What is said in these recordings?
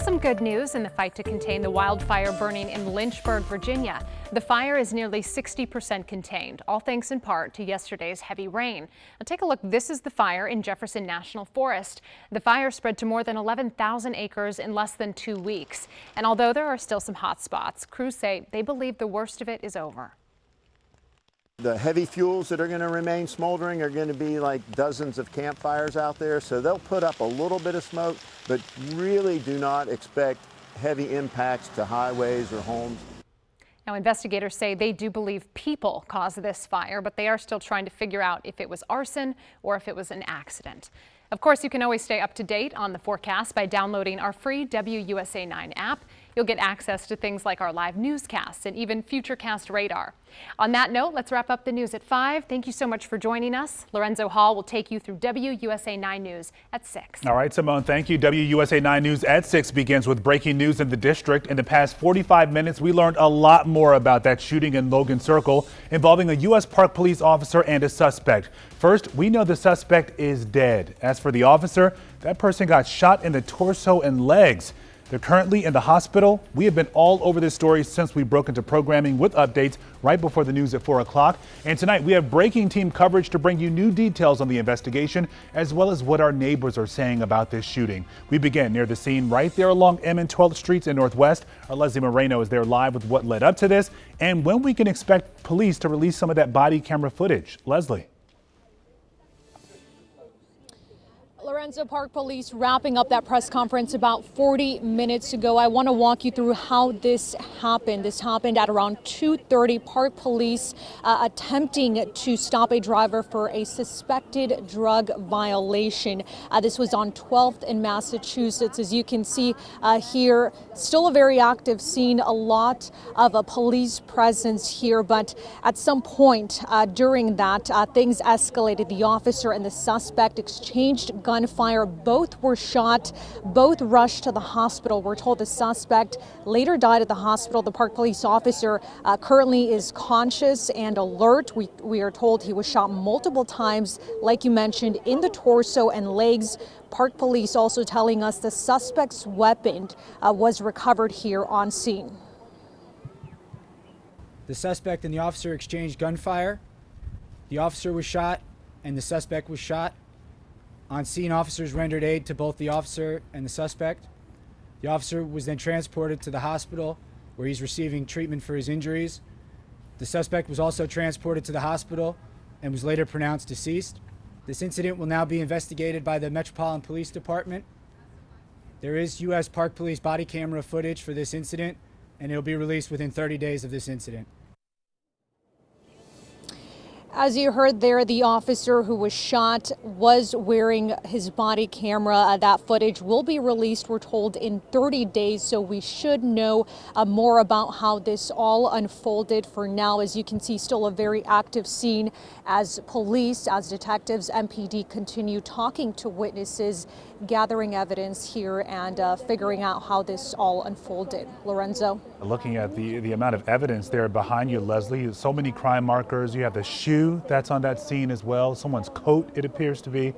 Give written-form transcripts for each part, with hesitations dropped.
Some good news in the fight to contain the wildfire burning in Lynchburg, Virginia. The fire is nearly 60% contained, all thanks in part to yesterday's heavy rain. Now take a look. This is the fire in Jefferson National Forest. The fire spread to more than 11,000 acres in less than 2 weeks. And although there are still some hot spots, crews say they believe the worst of it is over. The heavy fuels that are going to remain smoldering are going to be like dozens of campfires out there, so they'll put up a little bit of smoke, but really do not expect heavy impacts to highways or homes. Now, investigators say they do believe people caused this fire, but they are still trying to figure out if it was arson or if it was an accident. Of course, you can always stay up to date on the forecast by downloading our free WUSA9 app. You'll get access to things like our live newscasts and even Futurecast radar. On that note, let's wrap up the news at 5. Thank you so much for joining us. Lorenzo Hall will take you through WUSA9 News at 6. All right, Simone, thank you. WUSA9 News at 6 begins with breaking news in the district. In the past 45 minutes, we learned a lot more about that shooting in Logan Circle involving a U.S. Park Police officer and a suspect. First, we know the suspect is dead. As for the officer, that person got shot in the torso and legs. They're currently in the hospital. We have been all over this story since we broke into programming with updates right before the news at 4 o'clock. And tonight we have breaking team coverage to bring you new details on the investigation, as well as what our neighbors are saying about this shooting. We begin near the scene right there along M and 12th Streets in Northwest. Our Leslie Moreno is there live with what led up to this and when we can expect police to release some of that body camera footage. Leslie. Lorenzo, Park Police wrapping up that press conference about 40 minutes ago. I want to walk you through how this happened. This happened at around 2:30. Park Police attempting to stop a driver for a suspected drug violation. This was on 12th in Massachusetts. As you can see here, still a very active scene, a lot of a police presence here. But at some point during that, things escalated. The officer and the suspect exchanged gunfire. Both were shot. Both rushed to the hospital. We're told the suspect later died at the hospital. The Park Police officer currently is conscious and alert. We are told he was shot multiple times, like you mentioned, in the torso and legs. Park Police also telling us the suspect's weapon was recovered here on scene. The suspect and the officer exchanged gunfire. The officer was shot and the suspect was shot. On scene, officers rendered aid to both the officer and the suspect. The officer was then transported to the hospital where he's receiving treatment for his injuries. The suspect was also transported to the hospital and was later pronounced deceased. This incident will now be investigated by the Metropolitan Police Department. There is U.S. Park Police body camera footage for this incident, and it'll be released within 30 days of this incident. As you heard there, the officer who was shot was wearing his body camera. That footage will be released, we're told, in 30 days, so we should know more about how this all unfolded. For now, as you can see, still a very active scene as police, as detectives, MPD continue talking to witnesses, gathering evidence here and figuring out how this all unfolded. Lorenzo? Looking at the amount of evidence there behind you, Leslie, so many crime markers. You have the shoe that's on that scene as well. Someone's coat, it appears to be.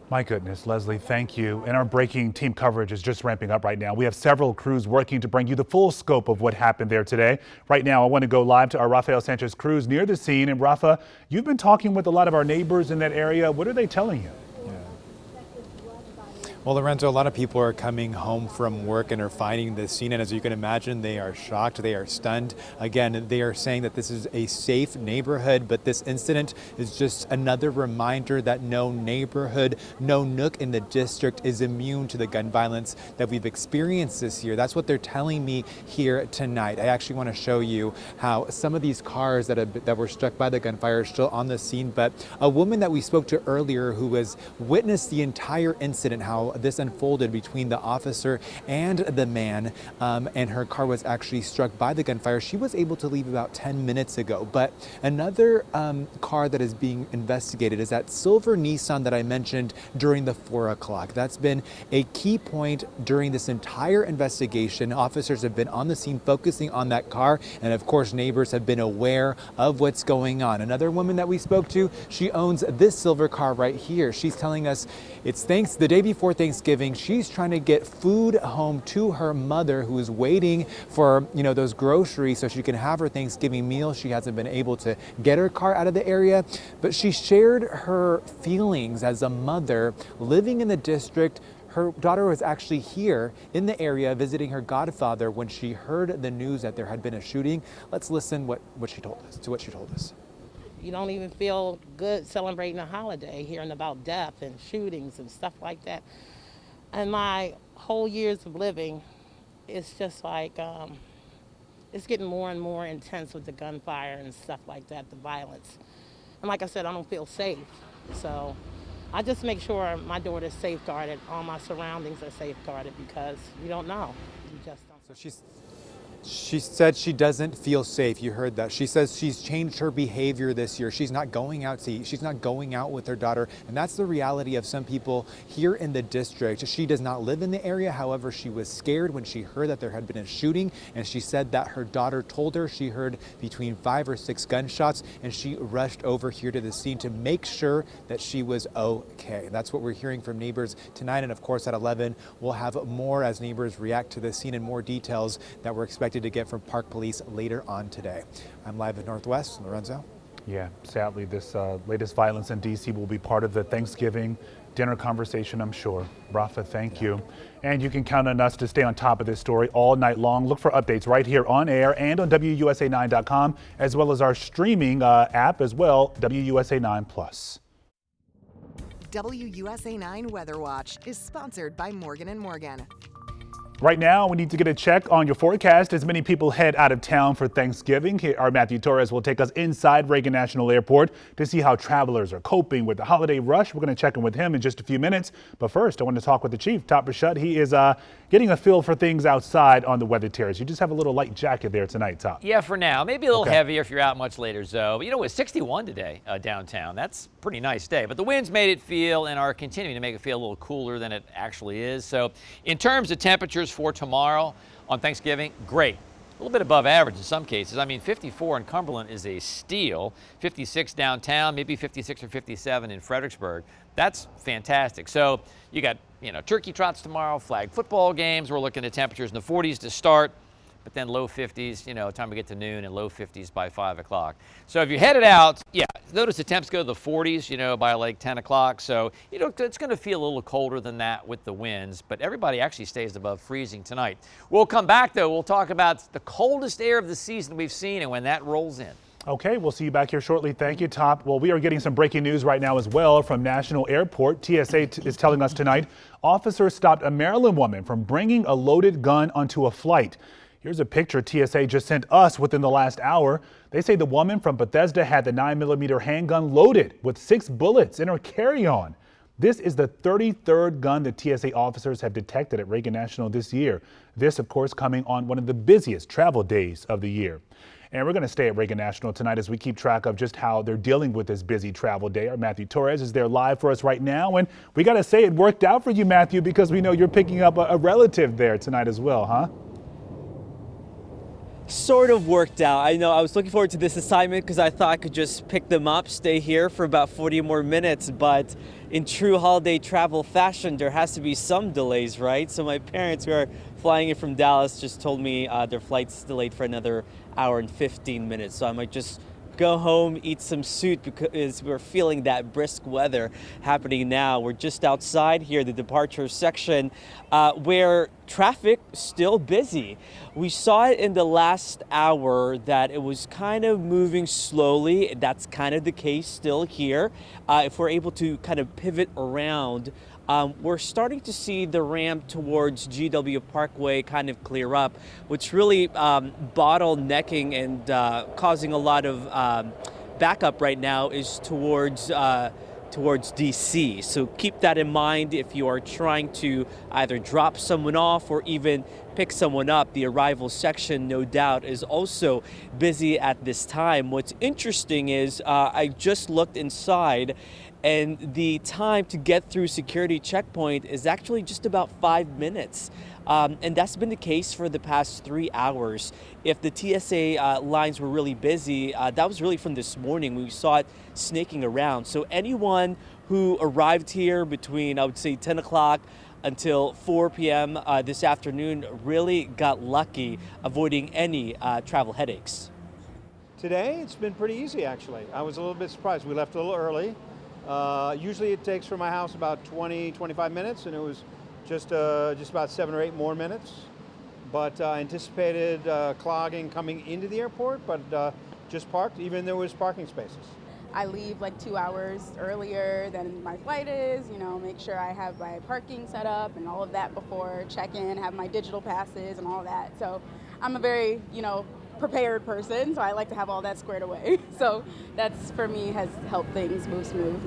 My goodness, Leslie, thank you. And our breaking team coverage is just ramping up right now. We have several crews working to bring you the full scope of what happened there today. Right now, I want to go live to our Rafael Sanchez crews near the scene. And Rafa, you've been talking with a lot of our neighbors in that area. What are they telling you? Well, Lorenzo, a lot of people are coming home from work and are finding this scene, and as you can imagine, they are shocked, they are stunned. Again, they are saying that this is a safe neighborhood, but this incident is just another reminder that no neighborhood, no nook in the district is immune to the gun violence that we've experienced this year. That's what they're telling me here tonight. I actually want to show you how some of these cars that were struck by the gunfire are still on the scene, but a woman that we spoke to earlier who has witnessed the entire incident, how this unfolded between the officer and the man, and her car was actually struck by the gunfire. She was able to leave about 10 minutes ago, but another car that is being investigated is that silver Nissan that I mentioned during the 4 o'clock. That's been a key point during this entire investigation. Officers have been on the scene focusing on that car, and of course neighbors have been aware of what's going on. Another woman that we spoke to, she owns this silver car right here. She's telling us it's the day before Thanksgiving Thanksgiving. She's trying to get food home to her mother, who is waiting for, those groceries so she can have her Thanksgiving meal. She hasn't been able to get her car out of the area, but she shared her feelings as a mother living in the district. Her daughter was actually here in the area visiting her godfather when she heard the news that there had been a shooting. Let's listen what she told us. You don't even feel good celebrating a holiday, hearing about death and shootings and stuff like that. And my whole years of living, it's just like, it's getting more and more intense with the gunfire and stuff like that, the violence. And like I said, I don't feel safe. So I just make sure my daughter's safeguarded, all my surroundings are safeguarded, because you don't know. You just don't. So she said she doesn't feel safe. You heard that. She says she's changed her behavior this year. She's not going out to eat. She's not going out with her daughter. And that's the reality of some people here in the district. She does not live in the area. However, she was scared when she heard that there had been a shooting. And she said that her daughter told her she heard between 5 or 6 gunshots. And she rushed over here to the scene to make sure that she was okay. That's what we're hearing from neighbors tonight. And of course, at 11, we'll have more as neighbors react to the scene and more details that we're expected to get from Park Police later on today. I'm live at Northwest. Lorenzo? Yeah, sadly, this latest violence in D.C. will be part of the Thanksgiving dinner conversation, I'm sure. Rafa, thank you. And you can count on us to stay on top of this story all night long. Look for updates right here on air and on WUSA9.com, as well as our streaming app as well, WUSA9 Plus. WUSA9 Weather Watch is sponsored by Morgan & Morgan. Right now, we need to get a check on your forecast as many people head out of town for Thanksgiving. Here, our Matthew Torres will take us inside Reagan National Airport to see how travelers are coping with the holiday rush. We're going to check in with him in just a few minutes. But first, I want to talk with the Chief, Topper Shutt. He is getting a feel for things outside on the weather terrace. You just have a little light jacket there tonight, Top. Yeah, for now. Maybe a little heavier if you're out much later, Zoe. But, it was 61 today downtown. That's a pretty nice day. But the winds made it feel and are continuing to make it feel a little cooler than it actually is. So in terms of temperatures for tomorrow on Thanksgiving, great. A little bit above average in some cases. I mean, 54 in Cumberland is a steal. 56 downtown, maybe 56 or 57 in Fredericksburg. That's fantastic. So you got, turkey trots tomorrow, flag football games. We're looking at temperatures in the 40s to start, but then low 50s, time we get to noon, and low 50s by 5 o'clock. So if you're headed out, notice the temps go to the 40s, by like 10 o'clock. So, it's going to feel a little colder than that with the winds, but everybody actually stays above freezing tonight. We'll come back, though. We'll talk about the coldest air of the season we've seen and when that rolls in. Okay, we'll see you back here shortly. Thank you, Top. Well, we are getting some breaking news right now as well from National Airport. TSA is telling us tonight officers stopped a Maryland woman from bringing a loaded gun onto a flight. Here's a picture TSA just sent us within the last hour. They say the woman from Bethesda had the 9mm handgun loaded with 6 bullets in her carry-on. This is the 33rd gun that TSA officers have detected at Reagan National this year. This, of course, coming on one of the busiest travel days of the year. And we're going to stay at Reagan National tonight as we keep track of just how they're dealing with this busy travel day. Our Matthew Torres is there live for us right now. And we got to say it worked out for you, Matthew, because we know you're picking up a relative there tonight as well, huh? Sort of worked out. I know I was looking forward to this assignment because I thought I could just pick them up, stay here for about 40 more minutes. But in true holiday travel fashion, there has to be some delays, right? So my parents, who are flying in from Dallas, just told me their flight's delayed for another hour and 15 minutes. So I might just go home, eat some soup because we're feeling that brisk weather happening now. We're just outside here, the departure section, where traffic is still busy. We saw it in the last hour that it was kind of moving slowly. That's kind of the case still here. If we're able to kind of pivot around, we're starting to see the ramp towards GW Parkway kind of clear up, which really bottlenecking and causing a lot of backup right now is towards DC. So keep that in mind if you are trying to either drop someone off or even pick someone up. The arrival section, no doubt, is also busy at this time. What's interesting is I just looked inside, and the time to get through security checkpoint is actually just about 5 minutes. And that's been the case for the past 3 hours. If the TSA lines were really busy, that was really from this morning. We saw it snaking around. So anyone who arrived here between, I would say, 10 o'clock until 4 p.m. This afternoon. Really got lucky avoiding any travel headaches. Today, it's been pretty easy, actually. I was a little bit surprised. We left a little early. Usually it takes from my house about 20-25 minutes, and it was just about 7 or 8 more minutes. But I anticipated clogging coming into the airport, but just parked, even there was parking spaces. I leave like 2 hours earlier than my flight is, make sure I have my parking set up and all of that before check-in, have my digital passes and all of that. So I'm a very, prepared person, so I like to have all that squared away. So that's, for me, has helped things move smooth.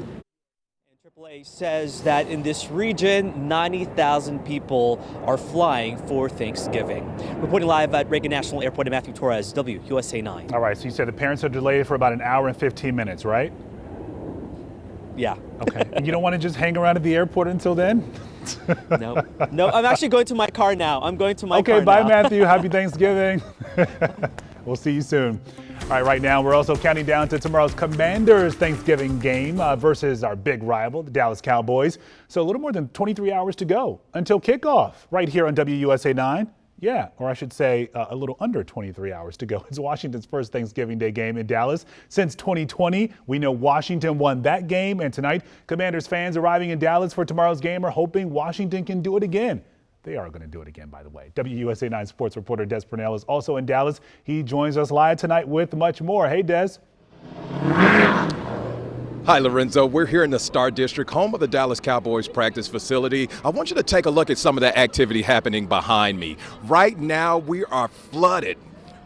AAA says that in this region, 90,000 people are flying for Thanksgiving. Reporting live at Reagan National Airport in Matthew Torres, WUSA9. All right, so you said the parents are delayed for about an hour and 15 minutes, right? Yeah. Okay. And you don't want to just hang around at the airport until then? No, I'm actually going to my car now. I'm going to my car now. Okay, bye, now. Matthew. Happy Thanksgiving. We'll see you soon. All right, right now we're also counting down to tomorrow's Commanders Thanksgiving game versus our big rival, the Dallas Cowboys. So a little more than 23 hours to go until kickoff right here on WUSA9. Yeah, or I should say a little under 23 hours to go. It's Washington's first Thanksgiving Day game in Dallas since 2020. We know Washington won that game, and tonight Commanders fans arriving in Dallas for tomorrow's game are hoping Washington can do it again. They are going to do it again, by the way. WUSA9 sports reporter Desmond Pernell is also in Dallas. He joins us live tonight with much more. Hey, Des. Hi, Lorenzo. We're here in the Star District, home of the Dallas Cowboys practice facility. I want you to take a look at some of the activity happening behind me. Right now, we are flooded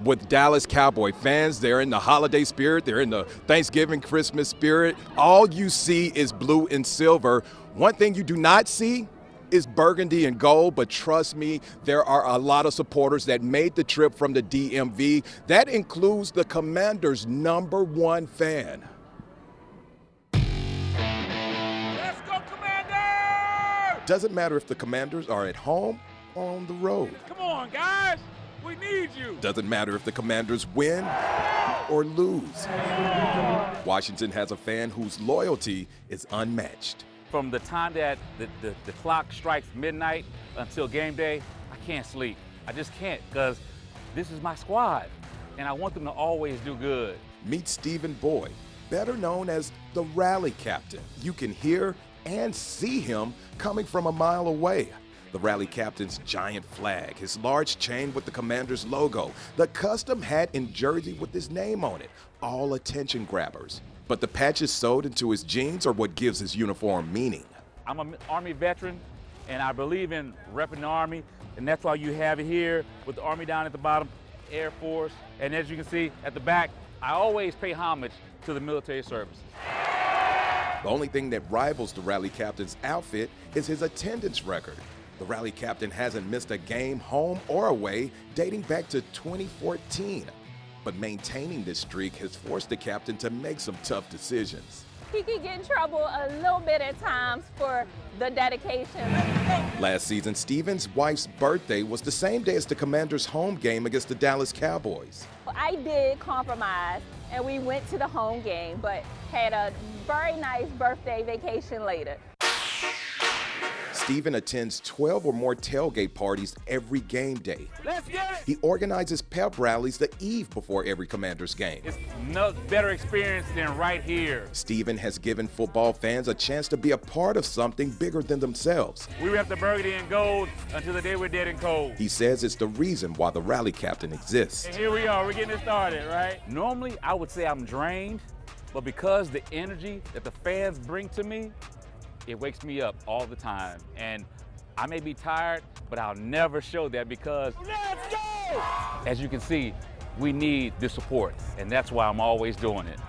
with Dallas Cowboy fans. They're in the holiday spirit. They're in the Thanksgiving, Christmas spirit. All you see is blue and silver. One thing you do not see is burgundy and gold, but trust me, there are a lot of supporters that made the trip from the DMV. That includes the Commanders' #1 fan. Let's go, Commanders! Doesn't matter if the Commanders are at home or on the road. Come on, guys. We need you. Doesn't matter if the Commanders win or lose. Washington has a fan whose loyalty is unmatched. From the time that the clock strikes midnight until game day, I can't sleep. I just can't, because this is my squad, and I want them to always do good. Meet Stephen Boyd, better known as the rally captain. You can hear and see him coming from a mile away. The rally captain's giant flag, his large chain with the Commanders logo, the custom hat and jersey with his name on it, all attention grabbers. But the patches sewed into his jeans are what gives his uniform meaning. I'm an Army veteran, and I believe in repping the Army, and that's why you have it here with the Army down at the bottom, Air Force, and as you can see at the back, I always pay homage to the military services. The only thing that rivals the rally captain's outfit is his attendance record. The rally captain hasn't missed a game home or away dating back to 2014. But maintaining this streak has forced the captain to make some tough decisions. He can get in trouble a little bit at times for the dedication. Last season, Stephen's wife's birthday was the same day as the Commanders' home game against the Dallas Cowboys. I did compromise, and we went to the home game, but had a very nice birthday vacation later. Stephen attends 12 or more tailgate parties every game day. Let's get it! He organizes pep rallies the eve before every Commanders game. It's no better experience than right here. Stephen has given football fans a chance to be a part of something bigger than themselves. We rep the burgundy and gold until the day we're dead and cold. He says it's the reason why the rally captain exists. And here we are, we're getting it started, right? Normally, I would say I'm drained, but because the energy that the fans bring to me, it wakes me up all the time. And I may be tired, but I'll never show that because, let's go! As you can see, we need the support, and that's why I'm always doing it.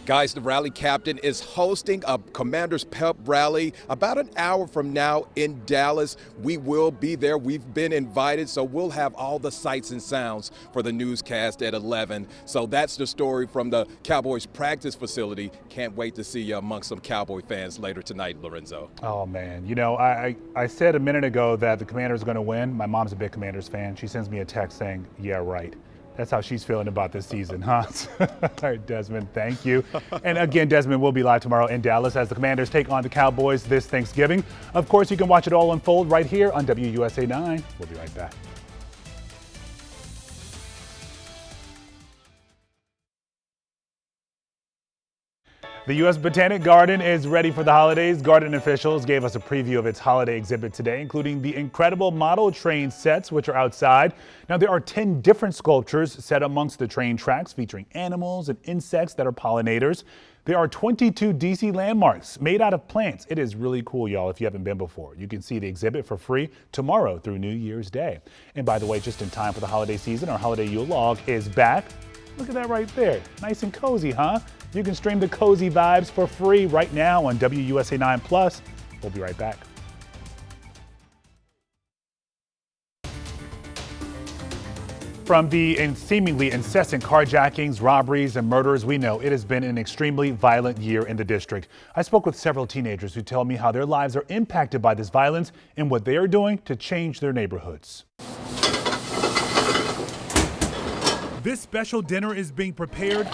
Guys, the rally captain is hosting a Commanders pep rally about an hour from now in Dallas. We will be there. We've been invited, so we'll have all the sights and sounds for the newscast at 11. So that's the story from the Cowboys practice facility. Can't wait to see you amongst some Cowboy fans later tonight, Lorenzo. Oh, man. You know, I said a minute ago that the Commanders are going to win. My mom's a big Commanders fan. She sends me a text saying, yeah, right. That's how she's feeling about this season, huh? All right, Desmond, thank you. And again, Desmond will be live tomorrow in Dallas as the Commanders take on the Cowboys this Thanksgiving. Of course, you can watch it all unfold right here on WUSA9. We'll be right back. The U.S. Botanic Garden is ready for the holidays. Garden officials gave us a preview of its holiday exhibit today, including the incredible model train sets, which are outside. Now, there are 10 different sculptures set amongst the train tracks featuring animals and insects that are pollinators. There are 22 DC landmarks made out of plants. It is really cool, y'all, if you haven't been before. You can see the exhibit for free tomorrow through New Year's Day. And by the way, just in time for the holiday season, our holiday Yule log is back. Look at that right there. Nice and cozy, huh? You can stream the cozy vibes for free right now on WUSA9 Plus. We'll be right back. From the seemingly incessant carjackings, robberies, and murders, we know it has been an extremely violent year in the district. I spoke with several teenagers who tell me how their lives are impacted by this violence and what they are doing to change their neighborhoods. This special dinner is being prepared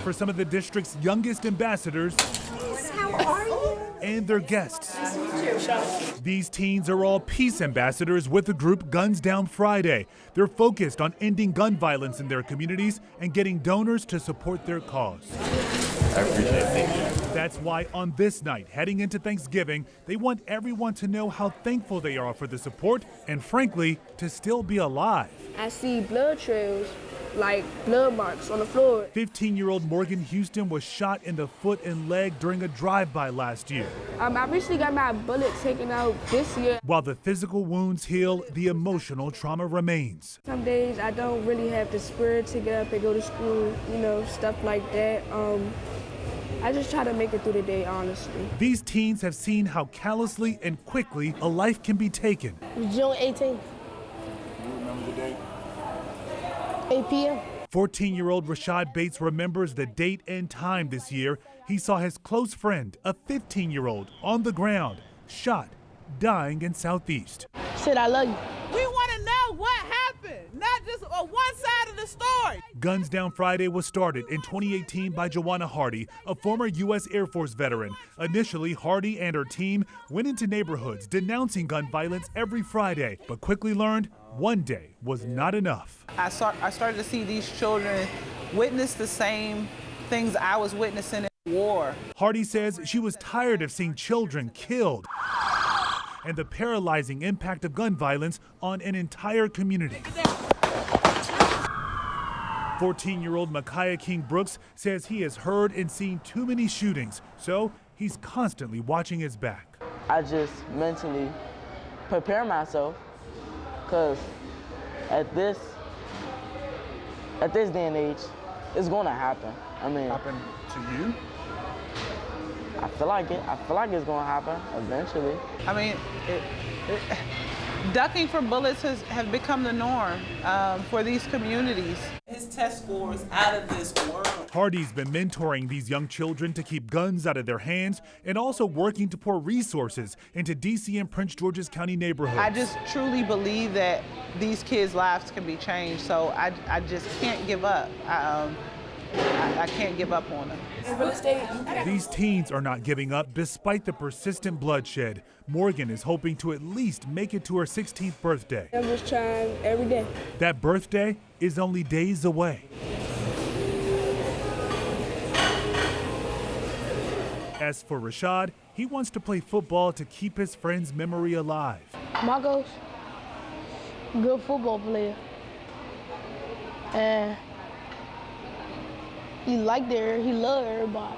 for some of the district's youngest ambassadors and their guests. These teens are all peace ambassadors with the group Guns Down Friday. They're focused on ending gun violence in their communities and getting donors to support their cause. I appreciate it. Thank you. That's why on this night, heading into Thanksgiving, they want everyone to know how thankful they are for the support and, frankly, to still be alive. I see blood trails, like blood marks on the floor. 15-year-old Morgan Houston was shot in the foot and leg during a drive-by last year. I recently got my bullet taken out this year. While the physical wounds heal, the emotional trauma remains. Some days I don't really have the spirit to get up and go to school, stuff like that. I just try to make it through the day, honestly. These teens have seen how callously and quickly a life can be taken. June 18th. You remember the date? 8 p.m. 14-year-old Rashad Bates remembers the date and time this year. He saw his close friend, a 15-year-old, on the ground, shot, dying in Southeast. Said I love you. We want to know what happened, not just one side of the story. Guns Down Friday was started in 2018 by Joanna Hardy, a former U.S. Air Force veteran. Initially, Hardy and her team went into neighborhoods denouncing gun violence every Friday, but quickly learned one day was not enough. I started to see these children witness the same things I was witnessing in war. Hardy says she was tired of seeing children killed and the paralyzing impact of gun violence on an entire community. 14-year-old Micaiah King Brooks says he has heard and seen too many shootings, so he's constantly watching his back. I just mentally prepare myself, because at this day and age, it's going to happen. Happen to you? I feel like it. I feel like it's going to happen eventually. Ducking for bullets has become the norm for these communities. His test scores out of this world. Hardy's been mentoring these young children to keep guns out of their hands and also working to pour resources into D.C. and Prince George's County neighborhoods. I just truly believe that these kids' lives can be changed, so I just can't give up. I can't give up on them. These teens are not giving up despite the persistent bloodshed. Morgan is hoping to at least make it to her 16th birthday. I'm just trying every day. That birthday is only days away. As for Rashad, he wants to play football to keep his friend's memory alive. My goals, good football player. And he liked it, he loved everybody.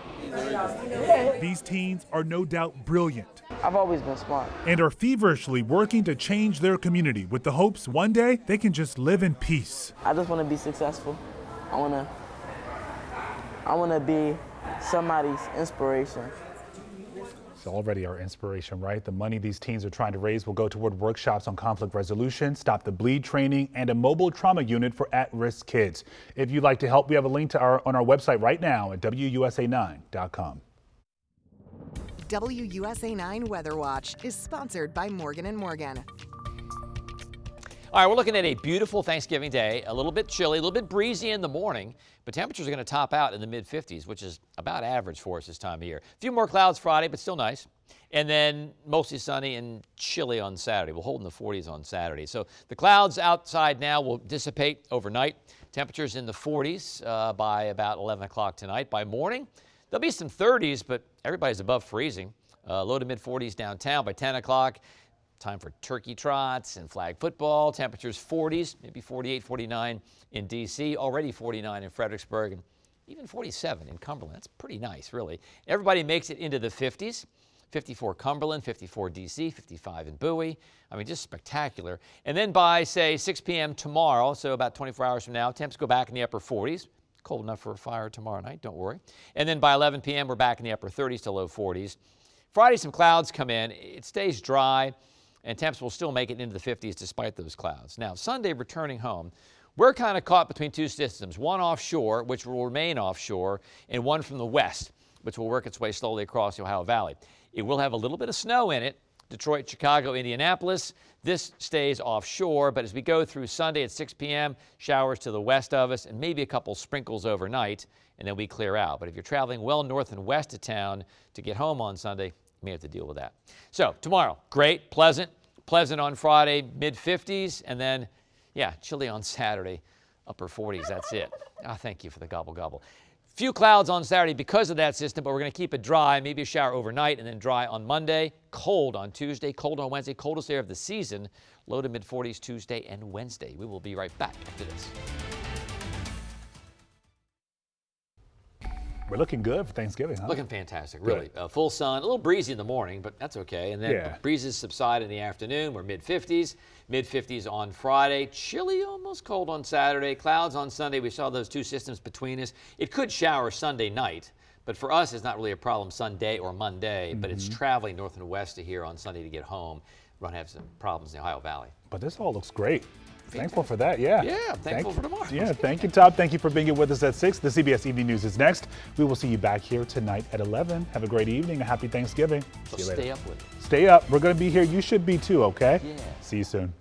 These teens are no doubt brilliant. I've always been smart. And are feverishly working to change their community with the hopes one day they can just live in peace. I just want to be successful. I want to be somebody's inspiration. It's already our inspiration, right? The money these teens are trying to raise will go toward workshops on conflict resolution, stop the bleed training, and a mobile trauma unit for at-risk kids. If you'd like to help, we have a link to on our website right now at WUSA9.com. WUSA9 Weather Watch is sponsored by Morgan & Morgan. All right, we're looking at a beautiful Thanksgiving day, a little bit chilly, a little bit breezy in the morning, but temperatures are going to top out in the mid-50s, which is about average for us this time of year. A few more clouds Friday, but still nice. And then mostly sunny and chilly on Saturday. We'll hold in the 40s on Saturday. So the clouds outside now will dissipate overnight. Temperatures in the 40s by about 11 o'clock tonight. By morning, there'll be some 30s, but everybody's above freezing. Low to mid-40s downtown by 10 o'clock. Time for turkey trots and flag football. Temperatures 40s, maybe 48, 49 in D.C., already 49 in Fredericksburg, and even 47 in Cumberland. That's pretty nice, really. Everybody makes it into the 50s. 54 Cumberland, 54 D.C., 55 in Bowie. I mean, just spectacular. And then by, say, 6 p.m. tomorrow, so about 24 hours from now, temps go back in the upper 40s. Cold enough for a fire tomorrow night, don't worry. And then by 11 p.m., we're back in the upper 30s to low 40s. Friday, some clouds come in. It stays dry, and temps will still make it into the 50s despite those clouds. Now, Sunday, returning home, we're kind of caught between two systems, one offshore, which will remain offshore, and one from the west, which will work its way slowly across the Ohio Valley. It will have a little bit of snow in it, Detroit, Chicago, Indianapolis. This stays offshore, but as we go through Sunday at 6 p.m., showers to the west of us and maybe a couple sprinkles overnight, and then we clear out. But if you're traveling well north and west of town to get home on Sunday, you may have to deal with that. So tomorrow, great, pleasant on Friday, mid-50s, and then, yeah, chilly on Saturday, upper 40s. That's it. Thank you for the gobble gobble. Few clouds on Saturday because of that system, but we're going to keep it dry, maybe a shower overnight, and then dry on Monday. Cold on Tuesday, cold on Wednesday, coldest day of the season. Low to mid-40s Tuesday and Wednesday. We will be right back after this. We're looking good for Thanksgiving, huh? Looking fantastic, really. Full sun, a little breezy in the morning, but that's okay. And then breezes subside in the afternoon. We're mid-50s on Friday. Chilly, almost cold on Saturday. Clouds on Sunday. We saw those two systems between us. It could shower Sunday night, but for us, it's not really a problem Sunday or Monday, but it's traveling north and west to here on Sunday to get home. We're going to have some problems in the Ohio Valley. But this all looks great. Thankful for that, yeah. Yeah, thankful for tomorrow. Yeah, thank you, Top. Thank you for being here with us at 6. The CBS Evening News is next. We will see you back here tonight at 11. Have a great evening. A happy Thanksgiving. So stay up with it. Stay up. We're going to be here. You should be too, okay? Yeah. See you soon.